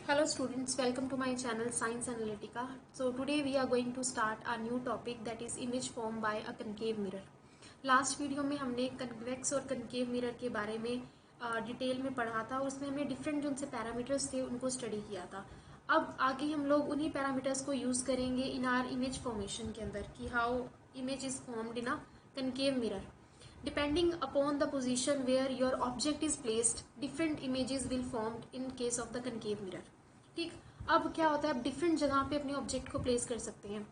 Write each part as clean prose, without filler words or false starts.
Hello students, welcome to my channel Science Analytica. So today we are going to start a new topic that is image formed by a concave mirror. Last video में हमने convex और concave mirror के बारे में detail में पढ़ा था और उसमें हमने डिफरेंट जो उनसे पैरामीटर्स थे उनको स्टडी किया था। अब आगे हम लोग उन्हीं पैरामीटर्स को यूज़ करेंगे इन आर इमेज फॉर्मेशन के अंदर कि how image is formed in a concave mirror. Depending upon the position where your object is placed, different images will formed in case of the concave mirror. ठीक, अब क्या होता है, आप डिफरेंट जगह पे अपने ऑब्जेक्ट को प्लेस कर सकते हैं.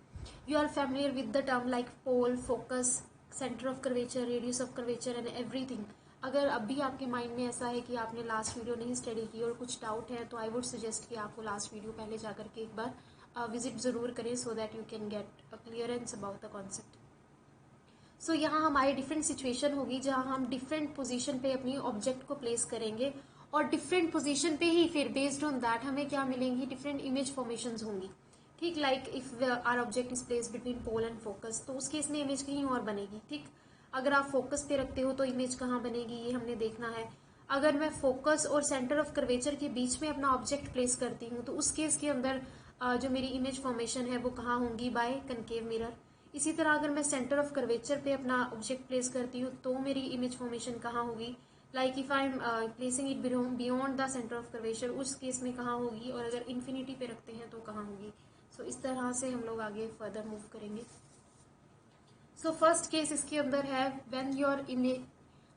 You are familiar with the term like pole, focus, centre of curvature, radius of curvature and everything. अगर अभी आपके माइंड में ऐसा है कि आपने लास्ट वीडियो नहीं स्टडी की और कुछ डाउट है तो आई वुड सजेस्ट कि आपको लास्ट वीडियो पहले जा करके एक बार विजिट ज़रूर करें so that you can get a clearance about the concept. So यहाँ हमारी डिफरेंट सिचुएशन होगी जहाँ हम डिफरेंट पोजीशन पे अपनी ऑब्जेक्ट को प्लेस करेंगे और डिफरेंट पोजीशन पे ही फिर बेस्ड ऑन दैट हमें क्या मिलेंगी, डिफरेंट इमेज फॉर्मेशंस होंगी. ठीक, like if our object is place between pole and focus तो उस केस में इमेज कहीं और बनेगी. ठीक, अगर आप फोकस पे रखते हो तो इमेज कहाँ बनेगी ये हमने देखना है. अगर मैं फोकस और सेंटर ऑफ कर्वेचर के बीच में अपना ऑब्जेक्ट प्लेस करती हूँ तो उस केस के अंदर जो मेरी इमेज फॉर्मेशन है वो कहाँ होंगी, बाय कनकेव मिरर. इसी तरह अगर मैं सेंटर ऑफ कर्वेचर पे अपना ऑब्जेक्ट प्लेस करती हूँ तो मेरी इमेज फॉर्मेशन कहाँ होगी, like if I am placing it beyond the centre of curvature, उस केस में कहाँ होगी, और अगर इन्फिनिटी पे रखते हैं तो कहाँ होगी. सो इस तरह से हम लोग आगे फर्दर मूव करेंगे. सो फर्स्ट केस इसके अंदर है व्हेन योर इमेज,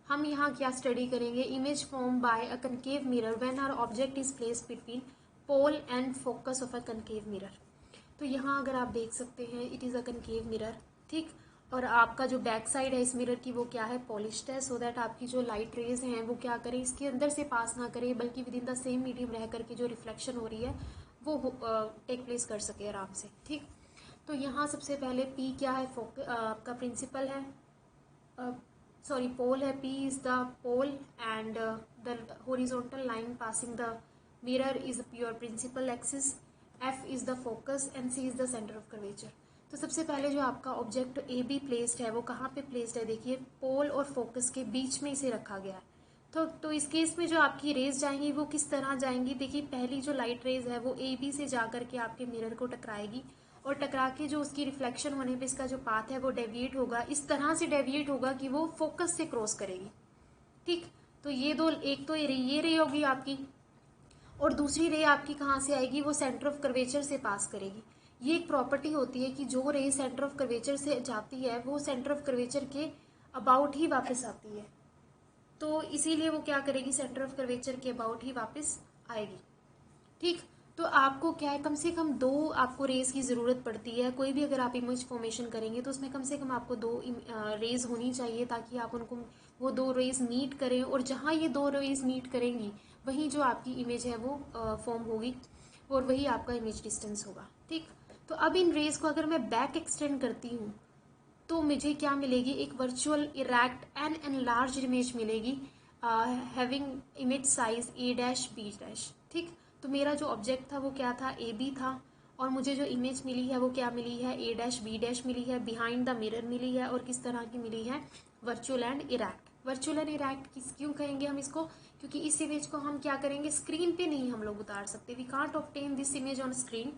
हम यहाँ क्या स्टडी करेंगे, image form by a concave mirror when our object is placed between pole and focus of a concave mirror. तो यहाँ अगर आप देख सकते हैं it is a concave mirror. ठीक, और आपका जो बैक साइड है इस मिरर की वो क्या है, पॉलिश्ड है, सो दैट आपकी जो लाइट रेज हैं वो क्या करें, इसके अंदर से पास ना करें बल्कि with in the same medium रह करके जो रिफ्लेक्शन हो रही है वो टेक प्लेस कर सके आराम से. ठीक, तो यहाँ सबसे पहले पी क्या है, आपका प्रिंसिपल है, सॉरी पोल है, P is the pole and the horizontal line passing the mirror is your principal axis, F is the focus and C is the centre of curvature. तो सबसे पहले जो आपका ऑब्जेक्ट ए बी प्लेस्ड है वो कहाँ पे प्लेस्ड है, देखिए पोल और फोकस के बीच में इसे रखा गया है. तो इस केस में जो आपकी रेज जाएंगी वो किस तरह जाएंगी, देखिए पहली जो लाइट रेज है वो ए बी से जा करके आपके मिरर को टकराएगी और टकरा के जो उसकी रिफ्लेक्शन होने पे इसका जो पाथ है वो डेविएट होगा, इस तरह से डेविएट होगा कि वो फोकस से क्रॉस करेगी. ठीक, तो ये दो, एक तो ये रे होगी आपकी और दूसरी रे आपकी कहाँ से आएगी, वो सेंटर ऑफ कर्वेचर से पास करेगी. ये एक प्रॉपर्टी होती है कि जो रे सेंटर ऑफ कर्वेचर से जाती है वो सेंटर ऑफ कर्वेचर के अबाउट ही वापस आती है. तो इसीलिए वो क्या करेगी, सेंटर ऑफ कर्वेचर के अबाउट ही वापस आएगी. ठीक, तो आपको क्या है, कम से कम दो आपको रेज की ज़रूरत पड़ती है. कोई भी अगर आप इमेज फॉर्मेशन करेंगे तो उसमें कम से कम आपको दो रेज होनी चाहिए ताकि आप उनको वो दो रेज मीट करें और जहाँ ये दो रेज मीट करेंगी वहीं जो आपकी इमेज है वो फॉर्म होगी और वही आपका इमेज डिस्टेंस होगा. ठीक, तो अब इन रेज को अगर मैं बैक एक्सटेंड करती हूँ तो मुझे क्या मिलेगी, एक virtual erect and enlarge image मिलेगी हैविंग इमेज साइज ए डैश बी डैश. ठीक, तो मेरा जो ऑब्जेक्ट था वो क्या था, ए बी था, और मुझे जो इमेज मिली है वो क्या मिली है, ए डैश बी डैश मिली है, बिहाइंड द मिरर मिली है, और किस तरह की मिली है, virtual and erect. Virtual and erect किस क्यों कहेंगे हम इसको, क्योंकि इस इमेज को हम क्या करेंगे, स्क्रीन पे नहीं हम लोग उतार सकते, we can't obtain this image on screen,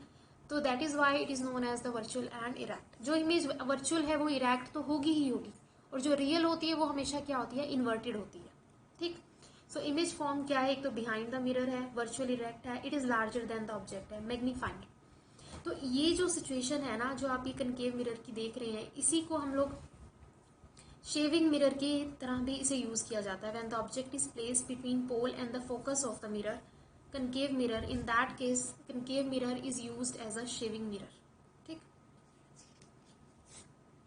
तो that is why it is known as the virtual and erect. जो इमेज वर्चुअल है वो इरेक्ट तो होगी ही होगी और जो रियल होती है वो हमेशा क्या होती है, इन्वर्टेड होती है. ठीक, सो इमेज फॉर्म क्या है, एक तो बिहाइंड द मिरर है, वर्चुअल इरेक्ट है, it is larger than the object है, मैग्नीफाइंग. तो ये जो सिचुएशन है ना जो आप ये कनकेव मिरर की देख रहे हैं इसी को हम लोग शेविंग मिरर की तरह भी इसे यूज किया जाता है. When the object is placed between pole and the focus of the mirror, concave mirror, in that case concave mirror is used as a shaving mirror. ठीक,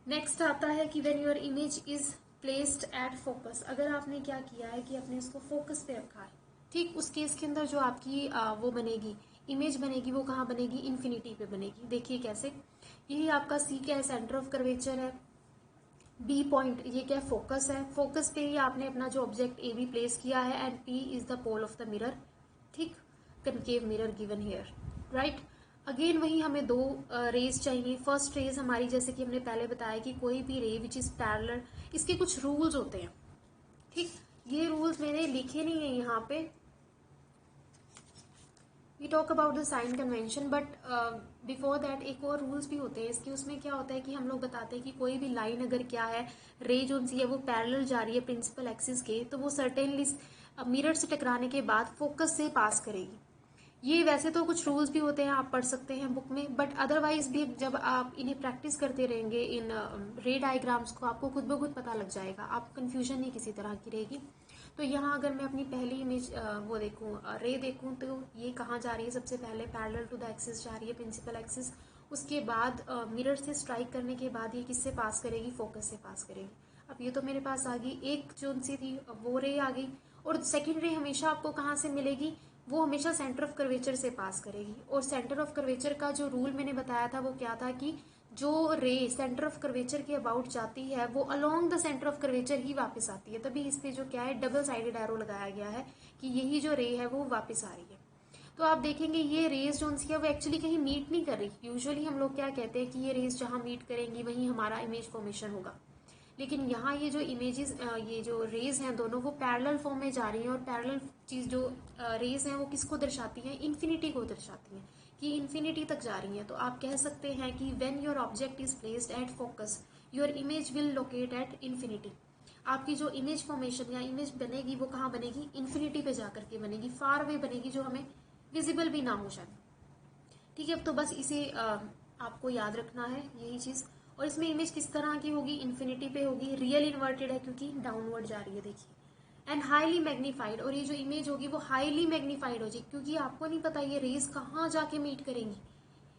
नेक्स्ट आता है कि when your image is placed at focus, अगर आपने क्या किया है कि आपने इसको फोकस पे रखा है. ठीक, उस केस के अंदर जो आपकी वो बनेगी, इमेज बनेगी, वो कहाँ बनेगी, इन्फिनिटी पे बनेगी. देखिए कैसे, यही आपका सी क्या है, सेंटर ऑफ कर्वेचर है, बी पॉइंट ये क्या है, फोकस है, फोकस पे ही आपने अपना जो ऑब्जेक्ट ए बी प्लेस किया है and P is the pole of the mirror. ठीक, concave mirror given here, right. Again वही हमें दो रेज चाहिए. फर्स्ट रेज हमारी, जैसे कि हमने पहले बताया कि कोई भी रे विच इज पैरेलल, इसके कुछ रूल्स होते हैं. ठीक, ये रूल्स मैंने लिखे नहीं है यहाँ पे, we talk about the sign convention, but before that एक और रूल्स भी होते हैं इसके। उसमें क्या होता है कि हम लोग बताते हैं कि कोई भी लाइन अगर क्या है, रे जो सी है वो पैरेलल जा रही है प्रिंसिपल एक्सिस के, तो वो सर्टेनली मिरर से टकराने के बाद फोकस से पास करेगी। ये वैसे तो कुछ रूल्स भी होते हैं, आप पढ़ सकते हैं बुक में, बट अदरवाइज भी जब आप इन्हें प्रैक्टिस करते रहेंगे इन रे डायग्राम्स को, आपको खुद ब खुद पता लग जाएगा, आपको कन्फ्यूजन नहीं किसी तरह की रहेगी। तो यहाँ अगर मैं अपनी पहली इमेज वो देखूँ, रे देखूँ, तो ये कहाँ जा रही है, सबसे पहले पैरेलल टू द एक्सिस जा रही है, प्रिंसिपल एक्सिस। उसके बाद मिरर से स्ट्राइक करने के बाद ये किससे पास करेगी, फोकस से पास करेगी। अब ये तो मेरे पास आ गई एक जो सी थी वो रे आ गई। और सेकेंड रे हमेशा आपको कहाँ से मिलेगी, वो हमेशा सेंटर ऑफ कर्वेचर से पास करेगी। और सेंटर ऑफ कर्वेचर का जो रूल मैंने बताया था वो क्या था कि जो रे सेंटर ऑफ कर्वेचर के अबाउट जाती है वो along the centre of curvature ही वापस आती है। तभी इस पे जो क्या है डबल साइडेड एरो लगाया गया है कि यही जो रे है वो वापस आ रही है। तो आप देखेंगे ये रेज जो है वो एक्चुअली कहीं मीट नहीं कर रही। यूजुअली हम लोग क्या कहते हैं कि ये रेज जहाँ मीट करेंगी वहीं हमारा इमेज फॉर्मेशन होगा, लेकिन यहाँ ये जो इमेजेस ये जो रेज हैं दोनों वो पैरेलल फॉर्म में जा रही हैं। और पैरेलल चीज जो रेज हैं वो किसको दर्शाती हैं, इन्फिनिटी को दर्शाती हैं, कि इन्फिनिटी तक जा रही हैं। तो आप कह सकते हैं कि when your object is placed at focus your image will locate at infinity. आपकी जो इमेज फॉर्मेशन या इमेज बनेगी वो कहाँ बनेगी, इन्फिनिटी पे जाकर के बनेगी, फार वे बनेगी, जो हमें विजिबल भी ना हो जाए। ठीक है, तो बस इसे आपको याद रखना है यही चीज। और इसमें इमेज किस तरह की होगी, इन्फिनिटी पे होगी, रियल इन्वर्टेड है क्योंकि डाउनवर्ड जा रही है, देखिए, एंड हाईली मैग्नीफाइड। और ये जो इमेज होगी वो हाईली मैग्नीफाइड हो जाएगी क्योंकि आपको नहीं पता ये रेज कहाँ जाके मीट करेंगी।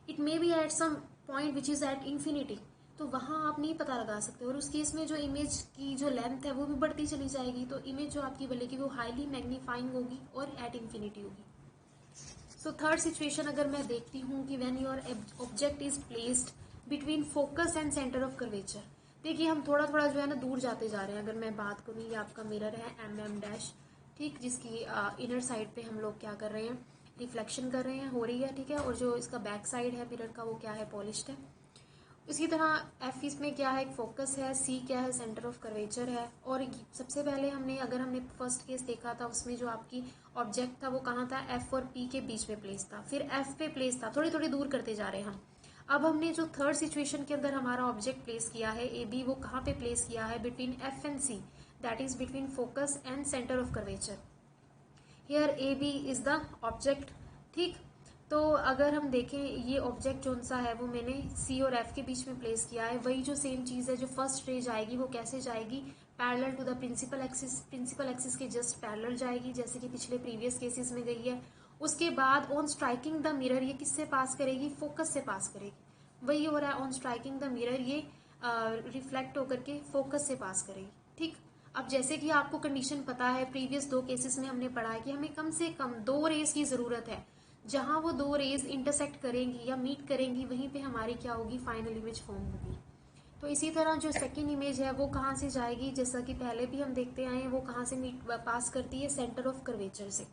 It may be at some point which is at infinity, तो वहां आप नहीं पता लगा सकते। और उस केस में जो इमेज की जो लेंथ है वो भी बढ़ती चली जाएगी, तो इमेज जो आपकी बनेगी वो हाईली मैग्नीफाइंग होगी और एट इन्फिनिटी होगी। सो थर्ड सिचुएशन अगर मैं देखती हूँ कि when your object is placed between focus and centre of curvature. देखिए हम थोड़ा थोड़ा जो है ना दूर जाते जा रहे हैं। अगर मैं बात करूँ, ये आपका मिरर है MM डैश, ठीक, जिसकी इनर साइड पे हम लोग क्या कर रहे हैं, रिफ्लेक्शन कर रहे हैं, हो रही है, ठीक है। और जो इसका बैक साइड है मिरर का वो क्या है, पॉलिश्ड है। इसी तरह F इसमें क्या है, एक फोकस है, C क्या है, सेंटर ऑफ कर्वेचर है। और सबसे पहले हमने फर्स्ट केस देखा था उसमें जो आपकी ऑब्जेक्ट था वो कहाँ था, F और P के बीच में प्लेस था, फिर F पे प्लेस था, थोड़ी थोड़ी दूर करते जा रहे हैं हम। अब हमने जो थर्ड सिचुएशन के अंदर हमारा ऑब्जेक्ट प्लेस किया है AB, वो कहाँ पे प्लेस किया है, between F and C, that is between focus and centre of curvature. Here AB is the object, ठीक। तो अगर हम देखें ये ऑब्जेक्ट जो सा है वो मैंने C और F के बीच में प्लेस किया है, वही जो सेम चीज है जो फर्स्ट रे जाएगी वो कैसे जाएगी, parallel to the principal axis, principal axis के जस्ट पैरेलल जाएगी, जैसे कि पिछले प्रीवियस केसेस में गई है। उसके बाद ऑन स्ट्राइकिंग द मिरर ये किससे पास करेगी, फोकस से पास करेगी। वही हो रहा है, ऑन स्ट्राइकिंग द मिरर ये रिफ्लेक्ट होकर के फोकस से पास करेगी, ठीक। अब जैसे कि आपको कंडीशन पता है, प्रीवियस दो केसेस में हमने पढ़ा है कि हमें कम से कम दो रेज की जरूरत है। जहां वो दो रेज इंटरसेक्ट करेंगी या मीट करेंगी वहीं पे हमारी क्या होगी, फाइनल इमेज फॉर्म होगी। तो इसी तरह जो सेकेंड इमेज है वो कहाँ से जाएगी, जैसा कि पहले भी हम देखते आए हैं, वो कहाँ से मीट पास करती है, सेंटर ऑफ कर्वेचर से।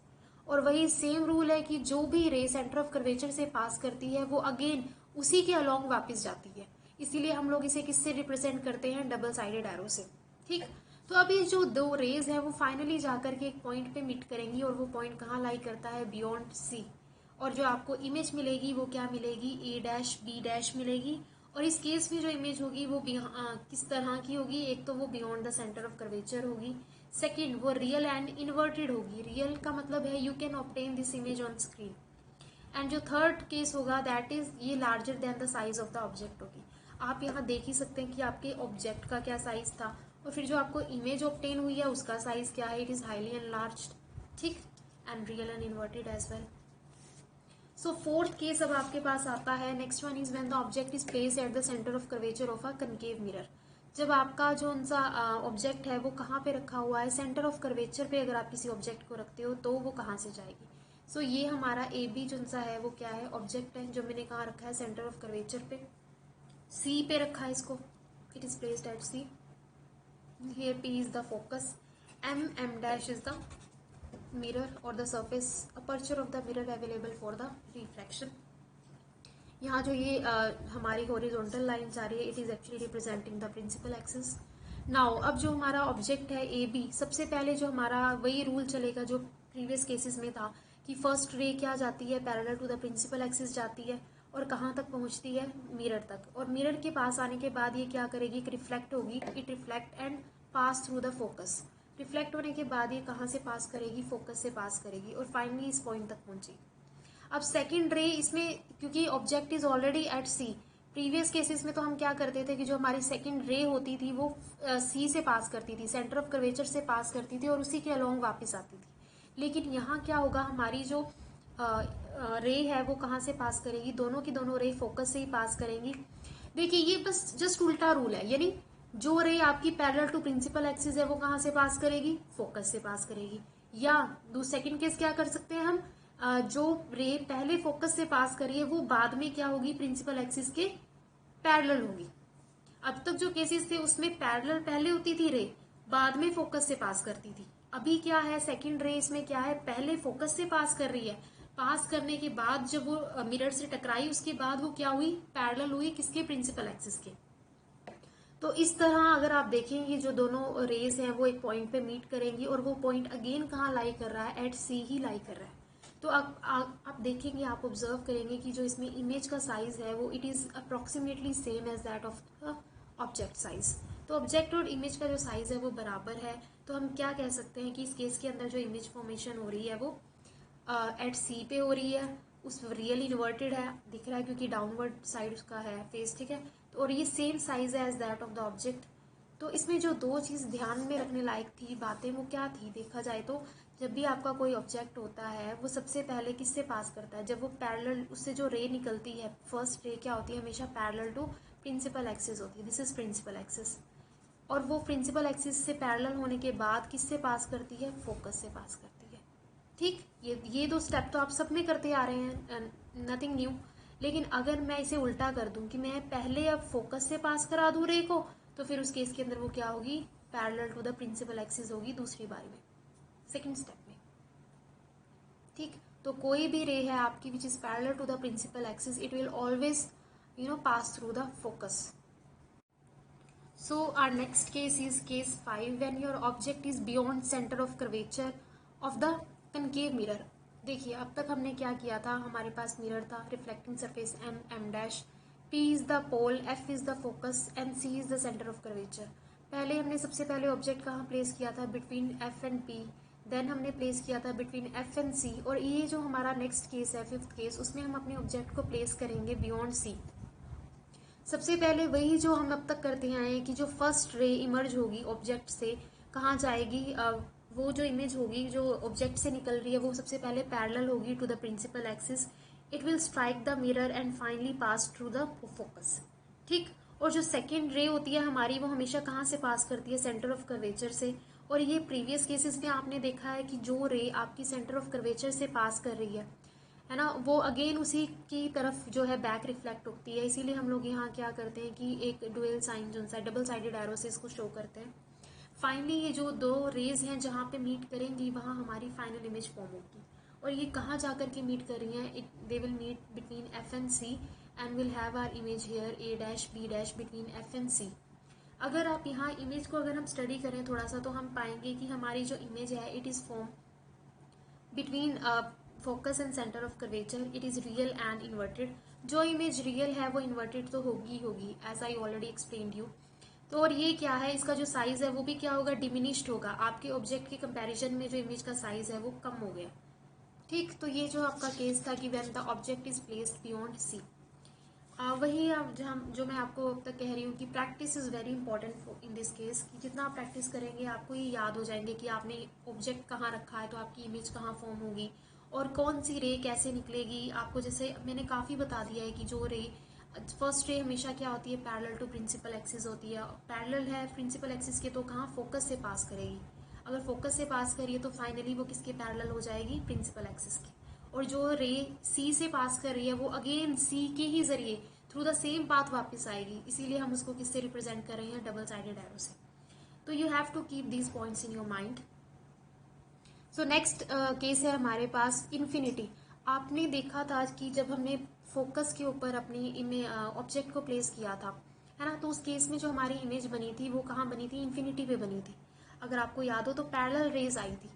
और वही सेम रूल है कि जो भी रे सेंटर ऑफ कर्वेचर से पास करती है वो अगेन उसी के अलोंग वापस जाती है। इसीलिए हम लोग इसे किससे रिप्रेजेंट करते हैं, डबल साइडेड एरो से, ठीक। तो अभी जो दो रेज है वो फाइनली जाकर के एक पॉइंट पे मीट करेंगी, और वो पॉइंट कहाँ लाई करता है, बियॉन्ड C। और जो आपको इमेज मिलेगी वो क्या मिलेगी, A डैश B डैश मिलेगी। और इस केस में जो इमेज होगी वो किस तरह की होगी, एक तो वो beyond the centre of curvature होगी, सेकंड वो रियल एंड इन्वर्टेड होगी। रियल का मतलब है you can obtain this image on screen. And जो थर्ड केस होगा दैट इज ये larger than the size of the object होगी। आप यहाँ देख ही सकते हैं कि आपके ऑब्जेक्ट का क्या साइज था, और फिर जो आपको इमेज ऑब्टेन हुई है उसका साइज क्या है, इट इज हाईली एनलार्ज्ड, ठीक, and real and inverted as well. So fourth case अब आपके पास आता है, next one is when the object is placed at the centre of curvature of a concave mirror. जब आपका जो उनसा ऑब्जेक्ट है वो कहाँ पे रखा हुआ है, सेंटर ऑफ कर्वेचर पे अगर आप किसी ऑब्जेक्ट को रखते हो तो वो कहाँ से जाएगी। सो ये हमारा AB जो सा है वो क्या है, ऑब्जेक्ट है, जो मैंने कहाँ रखा है, सेंटर ऑफ कर्वेचर पे, C पे रखा है इसको, it is placed eight C। Here P is the focus, M dash is the mirror or the surface aperture of the mirror available for the reflection। यहाँ जो ये हमारी हॉरिजॉन्टल लाइन जा रही है, it is actually representing the principal axis. Now अब जो हमारा ऑब्जेक्ट है AB, सबसे पहले जो हमारा वही रूल चलेगा जो प्रीवियस केसेस में था कि फर्स्ट रे क्या जाती है, parallel to the principal axis जाती है और कहाँ तक पहुँचती है, मिरर तक। और मिरर के पास आने के बाद ये क्या करेगी, रिफ्लेक्ट होगी, it reflect and pass through the focus. Reflect होने के बाद ये कहाँ से पास करेगी, फोकस से पास करेगी और फाइनली इस पॉइंट तक पहुंची। अब सेकंड रे इसमें, क्योंकि object is already at C, previous cases में तो हम क्या करते थे कि जो हमारी सेकंड रे होती थी वो सी से पास करती थी, सेंटर ऑफ कर्वेचर से पास करती थी और उसी के अलोंग वापस आती थी। लेकिन यहाँ क्या होगा, हमारी जो रे है वो कहाँ से पास करेगी, दोनों की दोनों रे फोकस से ही पास करेंगी। देखिए ये बस जस्ट उल्टा रूल है, यानी जो रे आपकी पैरेलल टू प्रिंसिपल एक्सिस है वो कहाँ से पास करेगी, फोकस से पास करेगी। या सेकंड केस क्या कर सकते हैं हम, जो रे पहले फोकस से पास करी है वो बाद में क्या होगी, प्रिंसिपल एक्सिस के पैरेलल होगी। अब तक जो केसेस थे उसमें पैरेलल पहले होती थी रे, बाद में फोकस से पास करती थी। अभी क्या है, सेकंड रे इसमें क्या है, पहले फोकस से पास कर रही है, पास करने के बाद जब वो मिरर से टकराई उसके बाद वो क्या हुई, पैरेलल हुई, किसके, प्रिंसिपल एक्सिस के। तो इस तरह अगर आप देखेंगे जो दोनों रेज हैं वो एक पॉइंट पे मीट करेंगी और वो पॉइंट अगेन कहाँ लाई कर रहा है, एट सी ही लाई कर रहा है। तो आप देखेंगे, आप ऑब्जर्व करेंगे कि जो इसमें इमेज का साइज है वो it is approximately same as that of the object size. तो ऑब्जेक्ट और इमेज का जो साइज है वो बराबर है। तो हम क्या कह सकते हैं कि इस केस के अंदर जो इमेज फॉर्मेशन हो रही है वो एट सी पे हो रही है, उस रियल इन्वर्टेड है, दिख रहा है क्योंकि डाउनवर्ड साइड उसका है फेस, ठीक है। तो और ये सेम साइज है as that of the object. तो इसमें जो दो चीज ध्यान में रखने लायक थी बातें वो क्या थी, देखा जाए तो जब भी आपका कोई ऑब्जेक्ट होता है वो सबसे पहले किससे पास करता है, जब वो पैरेलल, उससे जो रे निकलती है फर्स्ट रे क्या होती है, हमेशा पैरेलल टू प्रिंसिपल एक्सिस होती है, दिस इज प्रिंसिपल एक्सिस। और वो प्रिंसिपल एक्सिस से पैरेलल होने के बाद किससे पास करती है, फोकस से पास करती है। ठीक, ये दो स्टेप तो आप सब में करते आ रहे हैं, नथिंग न्यू। लेकिन अगर मैं इसे उल्टा कर दूं कि मैं पहले अब फोकस से पास करा दूं रे को, तो फिर उस केस के अंदर वो क्या होगी, parallel to the principal axis होगी दूसरी बारी में, सेकंड स्टेप में। ठीक, तो कोई भी रे है आपकी which is parallel to the principal axis, it will always pass through the focus. So our next case is case 5, when your object is beyond center of curvature of the concave mirror। देखिए अब तक हमने क्या किया था, हमारे पास mirror था, reflecting surface m, m dash, p is the pole, f is the focus and c is the centre of curvature. पहले हमने सबसे पहले ऑब्जेक्ट कहाँ प्लेस किया था, between f and p, then हमने प्लेस किया था बिटवीन f एंड c, और ये जो हमारा नेक्स्ट केस है, फिफ्थ केस, उसमें हम अपने ऑब्जेक्ट को प्लेस करेंगे बियॉन्ड c। सबसे पहले वही जो हम अब तक करते आए हैं कि जो फर्स्ट रे इमर्ज होगी ऑब्जेक्ट से, कहाँ जाएगी, वो जो इमेज होगी जो ऑब्जेक्ट से निकल रही है वो सबसे पहले पैरेलल होगी to the principal axis, it will strike the mirror and finally pass through the focus. ठीक, और जो सेकेंड रे होती है हमारी वो हमेशा कहाँ से पास करती है, सेंटर ऑफ कर्वेचर से। और ये प्रीवियस केसेस में आपने देखा है कि जो रे आपकी सेंटर ऑफ कर्वेचर से पास कर रही है ना, वो अगेन उसी की तरफ जो है बैक रिफ्लेक्ट होती है। इसीलिए हम लोग यहाँ क्या करते हैं कि एक डुअल साइन जो सा डबल साइडेड एरो से इसको शो करते हैं। फाइनली ये जो दो रेज हैं जहाँ पे मीट करेंगी वहाँ हमारी फाइनल इमेज फॉर्म होगी। और ये कहाँ जाकर के मीट कर रही हैं, they will meet between F and C and will have our image here A dash B dash between F and C. अगर आप यहाँ इमेज को अगर हम स्टडी करें थोड़ा सा तो हम पाएंगे कि हमारी जो इमेज है it is form between focus and centre of curvature, it is real and inverted. जो इमेज रियल है वो इन्वर्टेड तो होगी होगी, as I already explained you. तो और ये क्या है, इसका जो साइज है वो भी क्या होगा, डिमिनिश्ड होगा, आपके ऑब्जेक्ट के कंपैरिजन में जो इमेज का साइज है वो कम हो गया। ठीक, तो ये जो आपका केस था कि when the object is placed beyond C. वही जो मैं आपको अब तक कह रही हूँ कि practice is very important in this case, कि जितना आप प्रैक्टिस करेंगे आपको ये याद हो जाएंगे कि आपने ऑब्जेक्ट कहाँ रखा है तो आपकी इमेज कहाँ फॉर्म होगी और कौन सी रे कैसे निकलेगी। आपको जैसे मैंने काफ़ी बता दिया है कि जो रे फर्स्ट रे हमेशा क्या होती है, पैरेलल टू प्रिंसिपल एक्सिस होती है, पैरेलल है प्रिंसिपल एक्सिस के तो कहाँ, फोकस से पास करेगी। अगर फोकस से पास करिए तो फाइनली वो किसके पैरेलल हो जाएगी, प्रिंसिपल एक्सिस के। और जो रे सी से पास कर रही है वो अगेन सी के ही जरिए थ्रू द सेम पाथ वापस आएगी, इसीलिए हम उसको किससे रिप्रेजेंट कर रहे हैं, डबल साइडेड एरो से। तो you have to keep these points in your mind. So next case है हमारे पास इन्फिनिटी। आपने देखा था कि जब हमने फोकस के ऊपर अपनी ऑब्जेक्ट को प्लेस किया था, है ना, तो उस केस में जो हमारी इमेज बनी थी वो कहाँ बनी थी, इन्फिनिटी पे बनी थी। अगर आपको याद हो तो पैरेलल रेज आई थी।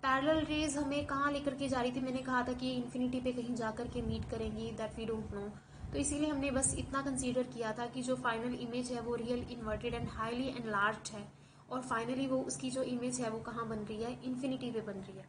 पैरेलल रेज हमें कहाँ लेकर के जा रही थी, मैंने कहा था कि इन्फिनिटी पे कहीं जा कर के मीट करेंगी, दैट वी डोंट नो। तो इसीलिए हमने बस इतना कंसीडर किया था कि जो फाइनल इमेज है वो real inverted and highly enlarged है, और फाइनली वो उसकी जो इमेज है वो कहाँ बन रही है, इन्फिनिटी पे बन रही है।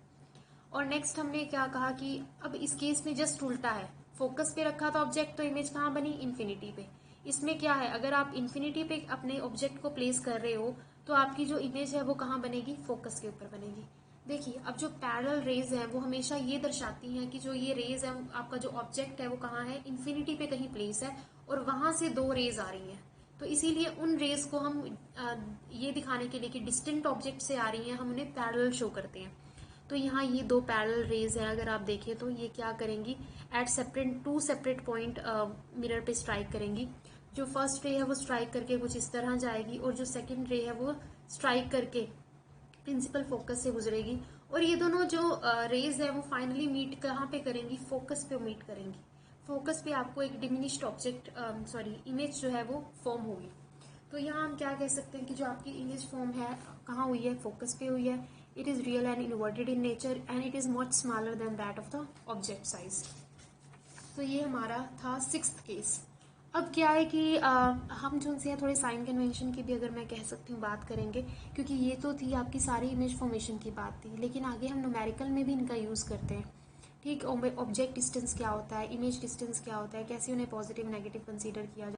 और नेक्स्ट हमने क्या कहा कि अब इस केस में जस्ट उल्टा है, फोकस पे रखा था ऑब्जेक्ट तो इमेज कहाँ बनी, इन्फिनिटी पे। इसमें क्या है, अगर आप इन्फिनिटी पे अपने ऑब्जेक्ट को प्लेस कर रहे हो तो आपकी जो इमेज है वो कहाँ बनेगी, फोकस के ऊपर बनेगी। देखिए अब जो पैरेलल रेज है वो हमेशा ये दर्शाती हैं कि जो ये रेज है, आपका जो ऑब्जेक्ट है वो कहाँ है, इन्फिनिटी पे कहीं प्लेस है, और वहां से दो रेज आ रही हैं। तो इसीलिए उन रेज को हम ये दिखाने के लिए कि डिस्टिंक्ट ऑब्जेक्ट से आ रही हैं, हम उन्हें पैरेलल शो करते हैं। तो यहाँ ये दो पैरेलल रेज हैं, अगर आप देखें तो ये क्या करेंगी, at separate two separate point mirror पे स्ट्राइक करेंगी। जो फर्स्ट रे है वो स्ट्राइक करके कुछ इस तरह जाएगी, और जो सेकंड रे है वो स्ट्राइक करके प्रिंसिपल फोकस से गुजरेगी। और ये दोनों जो रेज है वो फाइनली मीट कहाँ पे करेंगी, फोकस पे मीट करेंगी। फोकस पे आपको एक डिमिनिश्ड ऑब्जेक्ट इमेज जो है वो फॉर्म होगी। तो यहाँ हम क्या कह सकते हैं कि जो आपकी इमेज फॉर्म है कहाँ हुई है, फोकस पे हुई है। It is real and inverted in nature and it is much smaller than that of the object size. तो ये हमारा था सिक्स्थ केस। अब क्या है कि हम जो उनसे थोड़े साइन कन्वेंशन की भी अगर मैं कह सकती हूँ बात करेंगे, क्योंकि ये तो थी आपकी सारी इमेज फॉर्मेशन की बात थी, लेकिन आगे हम न्यूमेरिकल में भी इनका यूज़ करते हैं। ठीक, ऑब्जेक्ट डिस्टेंस क्या होता है, इमेज डिस्टेंस क्या होता है, कैसे उन्हें पॉजिटिव नेगेटिव कंसीडर किया जाए।